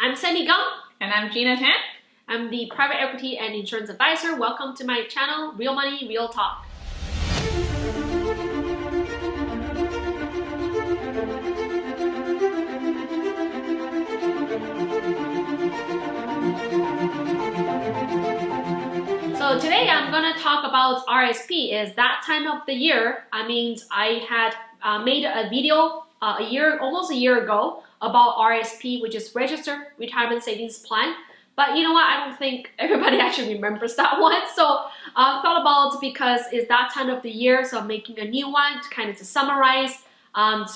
I'm Sandy Gong. And I'm Gina Tan. I'm the private equity and insurance advisor. Welcome to my channel, Real Money, Real Talk. So today I'm going to talk about RSP. Is that time of the year. I had made a video almost a year ago about RSP, which is Registered Retirement Savings Plan. But you know what? I don't think everybody actually remembers that one. So I thought about, because it's that time of the year, so I'm making a new one to kind of summarize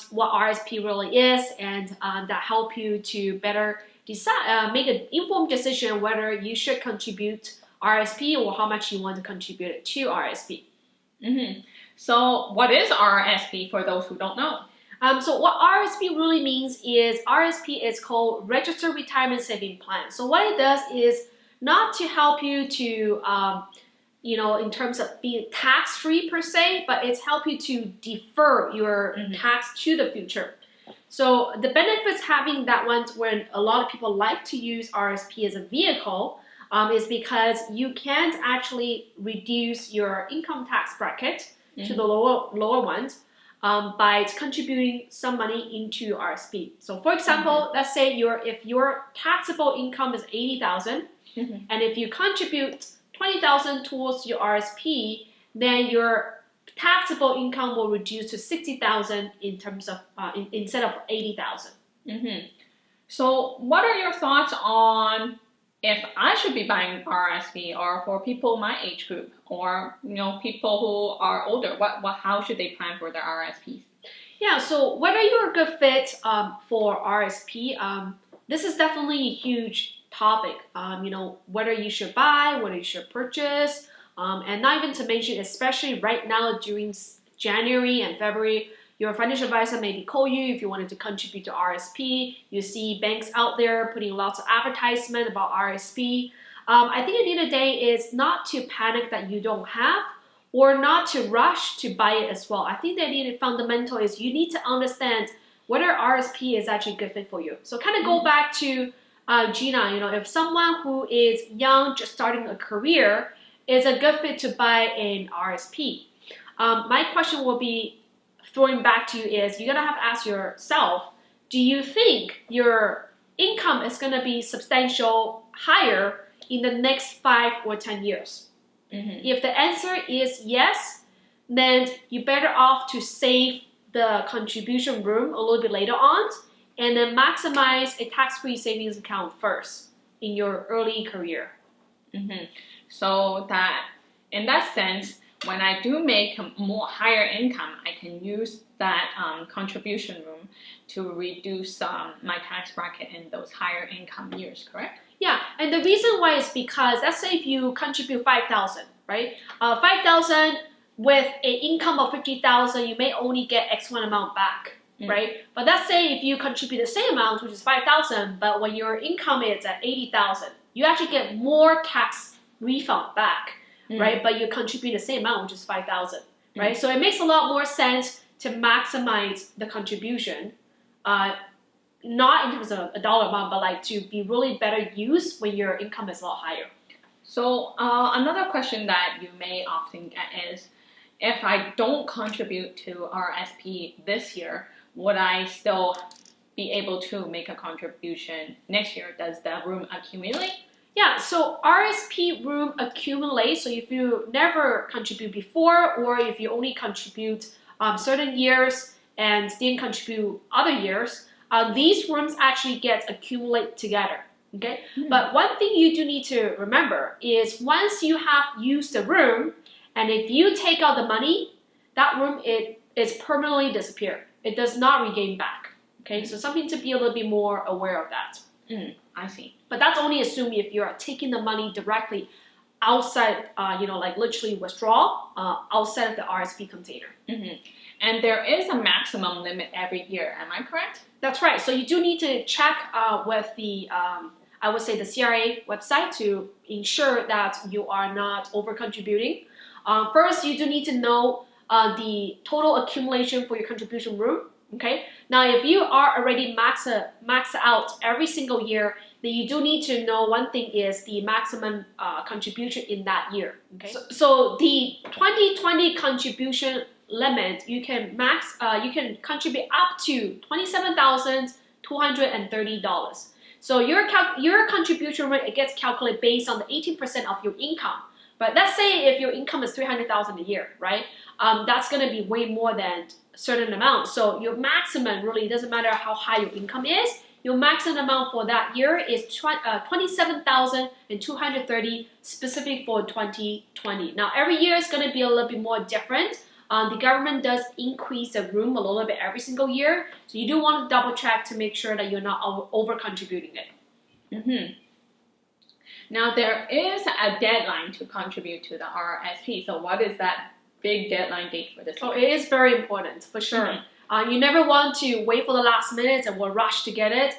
what RSP really is, and that help you to better decide, make an informed decision whether you should contribute RSP or how much you want to contribute to RSP. So what is RRSP for those who don't know? So what RRSP really means is RRSP is called Registered Retirement Saving Plan. So what it does is not to help you to, in terms of being tax-free per se, but it's help you to defer your tax to the future. So the benefits having that one, when a lot of people like to use RRSP as a vehicle, is because you can't actually reduce your income tax bracket to the lower ones by contributing some money into RSP. So for example, let's say if your taxable income is $80,000, and if you contribute $20,000 towards your RSP, then your taxable income will reduce to $60,000 in terms of instead of $80,000. So what are your thoughts on if I should be buying RRSP, or for people my age group, or people who are older? How should they plan for their RRSPs? Yeah, so whether you're a good fit for RRSP, this is definitely a huge topic. Whether you should buy, whether you should purchase, and not even to mention, especially right now during January and February, your financial advisor maybe call you if you wanted to contribute to RSP. You see banks out there putting lots of advertisement about RSP. I think at the end of the day, it's not to panic that you don't have, or not to rush to buy it as well. I think that the fundamental is you need to understand whether RSP is actually a good fit for you. So kind of go back to Gina, if someone who is young, just starting a career, is a good fit to buy an RSP. My question will be, throwing back to you, is you're going to have to ask yourself, do you think your income is going to be substantial higher in the next 5 or 10 years? If the answer is yes, then you're better off to save the contribution room a little bit later on, and then maximize a tax-free savings account first in your early career. So that, in that sense, when I do make a more higher income, I can use that contribution room to reduce my tax bracket in those higher income years, correct? Yeah, and the reason why is because, let's say if you contribute $5,000, right? $5,000 with an income of $50,000, you may only get X one amount back, right? But let's say if you contribute the same amount, which is $5,000, but when your income is at $80,000, you actually get more tax refund back. Right, but you contribute the same amount, which is $5,000, right? So it makes a lot more sense to maximize the contribution, not in terms of a dollar amount, but like to be really better used when your income is a lot higher. So another question that you may often get is, if I don't contribute to RSP this year, would I still be able to make a contribution next year? Does the room accumulate? Yeah, so RSP room accumulates. So if you never contribute before, or if you only contribute certain years and didn't contribute other years, these rooms actually get accumulate together. Okay, but one thing you do need to remember is once you have used the room, and if you take out the money, that room is permanently disappear. It does not regain back. Okay, so something to be a little bit more aware of that. I see. But that's only assuming if you're taking the money directly outside, like literally withdraw outside of the RSP container. And there is a maximum limit every year, am I correct? That's right. So you do need to check with the, I would say the CRA website to ensure that you are not over-contributing. First, you do need to know the total accumulation for your contribution room. Okay, Now, if you are already max out every single year, then you do need to know one thing is the maximum contribution in that year. Okay. So the 2020 contribution limit, you can contribute up to $27,230. So your contribution rate, it gets calculated based on the 18% of your income. But let's say if your income is $300,000 a year, right? That's going to be way more than a certain amount. So your maximum really doesn't matter how high your income is. Your maximum amount for that year is $27,230 specific for 2020. Now every year is going to be a little bit more different. The government does increase the room a little bit every single year. So you do want to double check to make sure that you're not over contributing it. Now there is a deadline to contribute to the RRSP. So what is that big deadline date for this year? Oh, it is very important for sure. You never want to wait for the last minute and will rush to get it.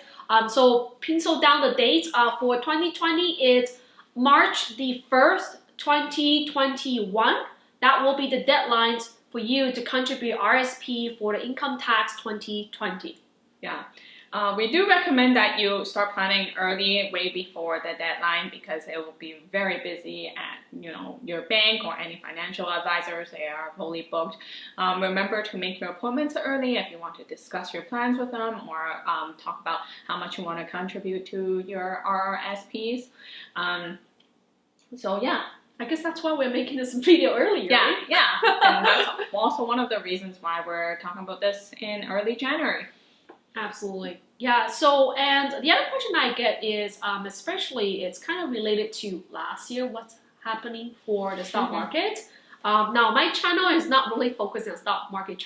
So pencil down the date for 2020. It's March the 1st, 2021. That will be the deadline for you to contribute RSP for the income tax 2020. Yeah. We do recommend that you start planning early, way before the deadline, because it will be very busy at your bank or any financial advisors. They are fully booked. Remember to make your appointments early if you want to discuss your plans with them or talk about how much you want to contribute to your RRSPs. So yeah. I guess that's why we're making this video early, right? Yeah. And that's also one of the reasons why we're talking about this in early January. Absolutely. Yeah, so, and the other question I get is, especially, it's kind of related to last year, what's happening for the stock market. Now, my channel is not really focused on stock market,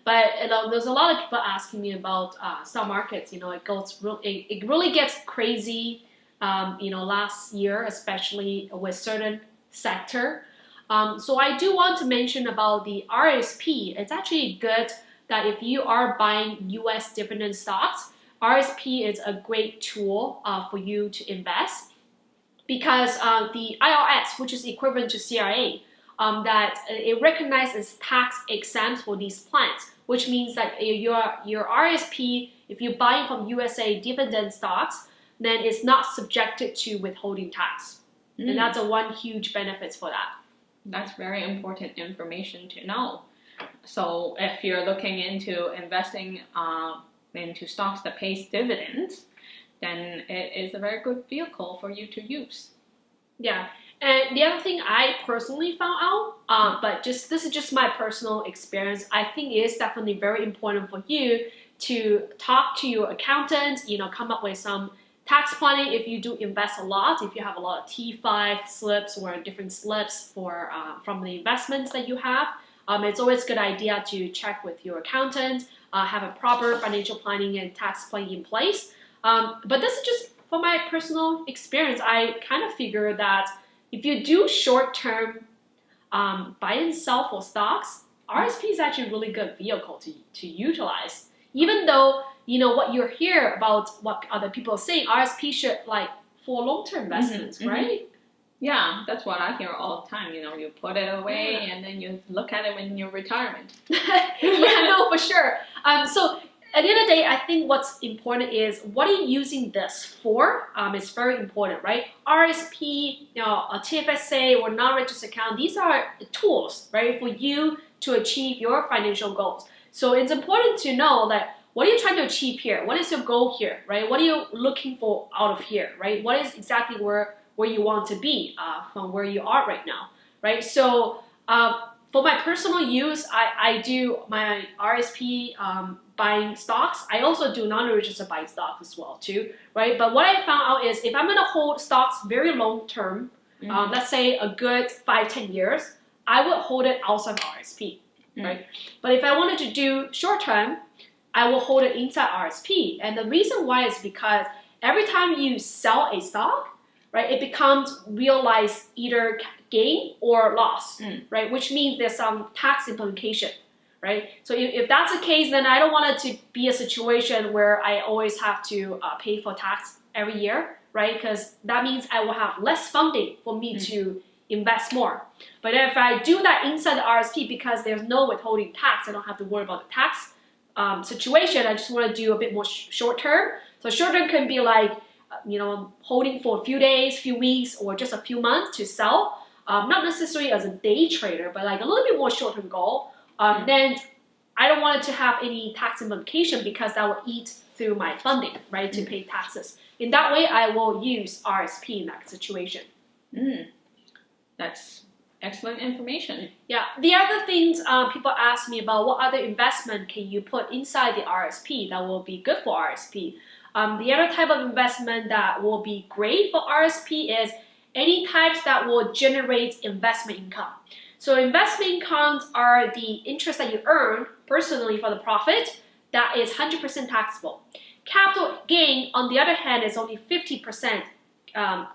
but there's a lot of people asking me about stock markets. It really gets crazy, last year, especially with certain sector. So I do want to mention about the RSP. It's actually good that if you are buying US dividend stocks, RSP is a great tool for you to invest because the IRS, which is equivalent to CRA, that it recognizes tax exempt for these plans, which means that your RSP, if you're buying from USA dividend stocks, then it's not subjected to withholding tax. And that's one huge benefit for that. That's very important information to know. So if you're looking into investing into stocks that pays dividends, then it is a very good vehicle for you to use. Yeah, and the other thing I personally found out, but this is just my personal experience, I think it is definitely very important for you to talk to your accountant, come up with some tax planning if you do invest a lot, if you have a lot of T5 slips or different slips for from the investments that you have. It's always a good idea to check with your accountant, have a proper financial planning and tax planning in place. But this is just for my personal experience. I kind of figure that if you do short-term buy and sell for stocks, RSP is actually a really good vehicle to utilize. Even though, what you hear about what other people are saying, RSP should for long-term investments, right? Yeah, that's what I hear all the time. You put it away and then you look at it when you're retirement. Yeah, no, for sure. So at the end of the day, I think what's important is what are you using this for? It's very important, right? RSP, a TFSA or non-registered account, these are tools, right, for you to achieve your financial goals. So it's important to know that what are you trying to achieve here? What is your goal here, right? What are you looking for out of here, right? What is exactly where you want to be from where you are right now, right? So for my personal use, I do my RSP buying stocks. I also do non-registered buying stocks as well too, right? But what I found out is if I'm gonna hold stocks very long term, let's say a good 5-10 years, I would hold it outside of RSP, right? But if I wanted to do short term, I will hold it inside RSP. And the reason why is because every time you sell a stock, right, it becomes realized either gain or loss, right? Which means there's some tax implication, right? So if that's the case, then I don't want it to be a situation where I always have to pay for tax every year, right? Because that means I will have less funding for me to invest more. But if I do that inside the RSP because there's no withholding tax, I don't have to worry about the tax situation, I just want to do a bit more short term. So short term can be like, holding for a few days, few weeks, or just a few months to sell. Not necessarily as a day trader, but like a little bit more short term goal. Then I don't want it to have any tax implication because that will eat through my funding, right, to pay taxes. In that way, I will use RSP in that situation. That's excellent information. Yeah. The other things people ask me about, what other investment can you put inside the RSP that will be good for RSP? The other type of investment that will be great for RSP is any types that will generate investment income. So investment incomes are the interest that you earn personally for the profit that is 100% taxable. Capital gain, on the other hand, is only 50%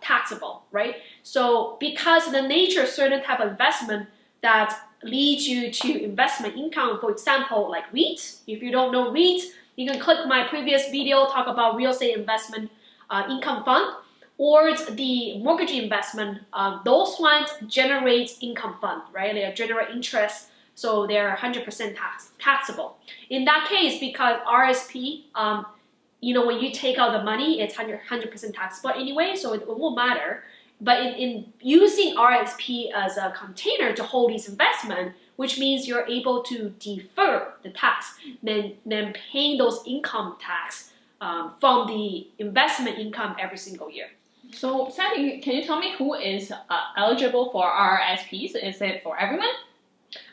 taxable, right? So because of the nature of certain type of investment that leads you to investment income, for example, like REIT. If you don't know REIT, you can click my previous video, talk about real estate investment income fund, or the mortgage investment. Those ones generate income fund, right? They generate interest, so they're 100% taxable. In that case, because RSP, when you take out the money, it's 100% taxable anyway, so it won't matter. But in using RSP as a container to hold these investments, which means you're able to defer the tax, then paying those income tax from the investment income every single year. So, Sandy, can you tell me who is eligible for RRSPs? Is it for everyone?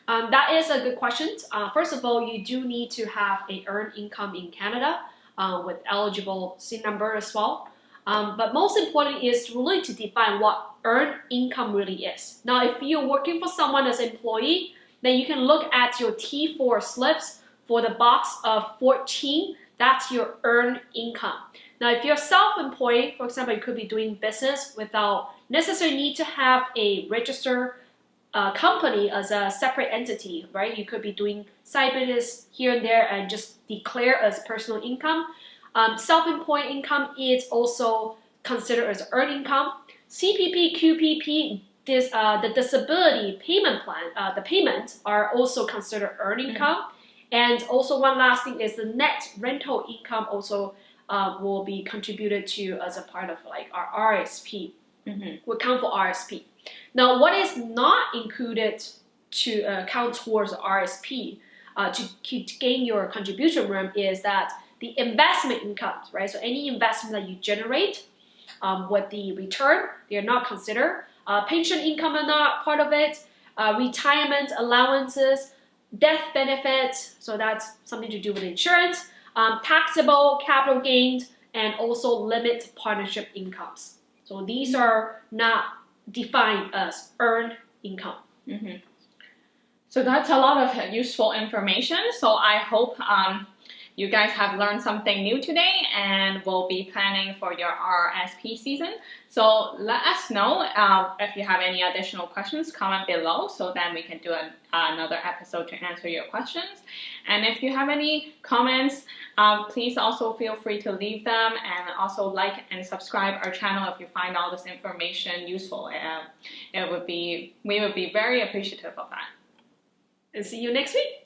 That is a good question. First of all, you do need to have an earned income in Canada with eligible SIN number as well. But most important is really to define what earned income really is. Now, if you're working for someone as an employee, then you can look at your T4 slips for the box of 14. That's your earned income. Now, if you're self-employed, for example, you could be doing business without necessarily need to have a registered company as a separate entity, right? You could be doing side business here and there and just declare as personal income. Self-employed income is also considered as earned income. CPP, QPP, the disability payment plan, the payments are also considered earned income. And also one last thing is the net rental income also will be contributed to as a part of like our RSP. Will count for RSP. Now, what is not included to count towards RSP to gain your contribution room is that the investment income, right? So any investment that you generate with the return, they are not considered. Pension income are not part of it. Retirement allowances, death benefits, so that's something to do with insurance. Taxable capital gains, and also limited partnership incomes. So these are not defined as earned income. So that's a lot of useful information. So I hope you guys have learned something new today and will be planning for your RRSP season. So let us know if you have any additional questions, comment below so then we can do another episode to answer your questions. And if you have any comments, please also feel free to leave them, and also like and subscribe our channel if you find all this information useful. We would be very appreciative of that. And see you next week.